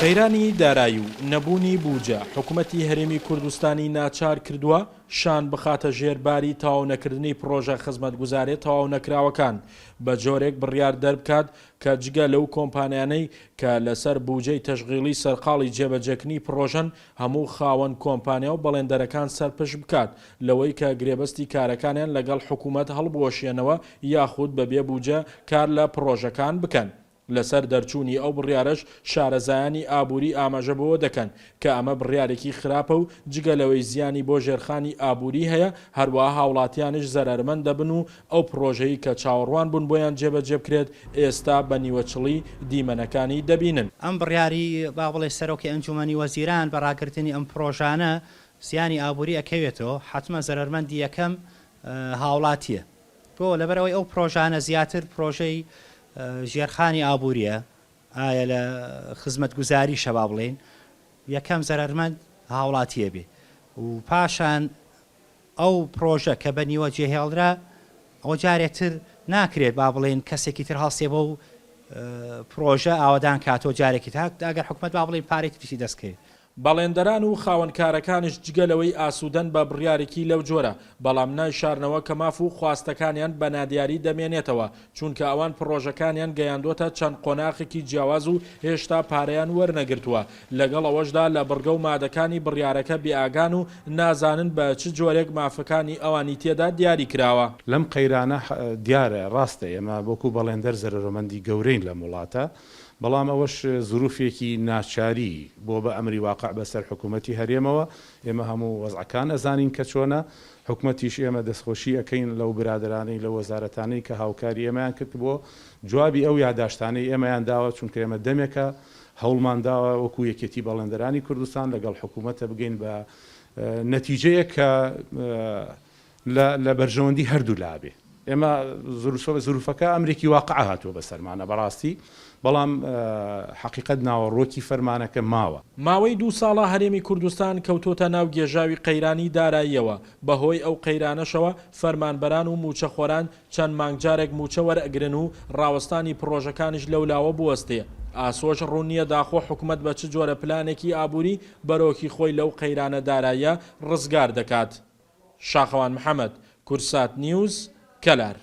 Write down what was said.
قەیرانی دارایی و نەبوونی بوجە حکوومەتی هەرێمی کوردستانی ناچار کردووە شان بخاتە ژێرباری تەواو نەکردنی پرۆژە خزمەتگوزارێت تەواو نەکراوەکان بە جۆرێک بڕیار دەربکات کە جگە لەو کۆمپانیانەی کە لەسەر بوجەی تەشغیلی سەرقاڵی جێبەجێکنی پرۆژەن هەموو خاوەن کۆمپانیا و بەڵێندەرەکان سەرپشت بکات لەوەی کە گرێبەستی کارەکانیان لەگەڵ حکوومەت هەڵبوەشێنەوە یاخود بەبێ بوجە کار لە پرۆژەکان بکەن. لەسەر دەرچوونی ئەو بڕیارەش شارەزایانی ئابووری ئاماژەبەوە دەکەن کە ئەمە بڕیارێکی خراپە و جگەلەوەی زیانی بۆ ژێرخانی ئابووری هەیە هەروەها هاوڵاتیانش زەرمەند دەبن و ئەو پرۆژەی کە چاوەڕوان بوون بۆیان جێبەجێ بکرێت ئێستا بە نیوەچڵی دیمەنەکانی دەبینن. ئەم بڕیاری با بڵێ سەرۆکی ئەنجومەنی وەزیران بەڕاگررتنی ئەم پرۆژانە زیانی ئابووری ئەکەوێتەوە حتممە زەرمەندی یەکەم هاوڵاتیە بۆ لەبەرەوەی ئەو پرۆژانە زیاتر پرۆژەی ژێرخانی ئابووریە ئایا لە خزمەتگوزاری شەوا بڵێن یەکەم زەرمەند هاوڵاتیە بێ و پاشان ئەو پرۆژە کە بە نیوە جێهێڵرا ئەو جارێتتر ناکرێت با بڵێن کەسێکی تر هەڵسێ بە و پرۆژە ئاوادان کاتۆ جارێکی تا ئەگەر حکومەت با بڵێن پارێکی تریشی دەستکەوێت. بەڵێندەران و خاوەنکارەکانش جگەلەوەی ئاسوودەن بە بڕیارێکی لەو جۆرە بەڵام نایشارنەوە کە ماف و خواستەکانیان بە نادیاری دەمێنێتەوە چونکە ئەوان پرۆژەکانیان گەیاندۆتە چەند قۆناغێکی جیاواز و هێشتا پارەیان وەرنەگرتووە لەگەڵ ئەوەشدا لە بڕگە و مادەکانی بڕیارەکە بێئاگان و نازانن بە چ جۆرێک مافەکانی ئەوانی تێدا دیاری کراوە. لەم قەیرانە دیارە ڕاستە ئێمە بۆکو بەڵێندەر زەرمەندی گەورەین لە وڵاتە بەڵام ئەوەش زروفێکی ناچاری بۆ بە ئەمری واقع بەسەر حکوومەتی هەرێمەوە ئێمە هەموو وەزعەکان ئەزانین کە چۆنە حکوومەتیش ئێمە دەستخۆشی ئەەکەین لەو برادرانەی لە وەزارەتانەی کە هاوکاری ئێمەیان کرد بۆ جوابی ئەو یاداشتانەی ئێمەیان داوە چونکە ئێمە دەمێکە هەوڵمان داوە وەکو یەکێتی بەڵێندەرانی کوردستان لەگەڵ حکوومەتە بگەین بە نەتیجەیە کە لە بەرژەوەندی هەردوو لابێ. ئێمە زروفەکە ئەمریکی واقع هاتووە بەسەرمانە بەڕاستی بەڵام حقیقەت ناوەڕۆکی فەرمانەکە ماوە. ماوەی 2 ساڵە هەرێمی کوردستان کەوتۆتە ناو گێژاوی قەیرانی داراییەوە بەهۆی ئەو قەیرانەشەوە فەرمانبەران و موچەخۆران چەند مانگجارێک موچە وەرئەگرن و ڕاوەستانی پرۆژەکانیش لەولاوە بوەستێ. ئاسۆش ڕوونیە داخۆ حکوومەت بە چ جۆرە پلانێکی ئابووری بەرۆکی خۆی لەو قەیرانە داراییە ڕزگار دەکات. شاخەوان محەممەد، کورسات نیوز، کەلار.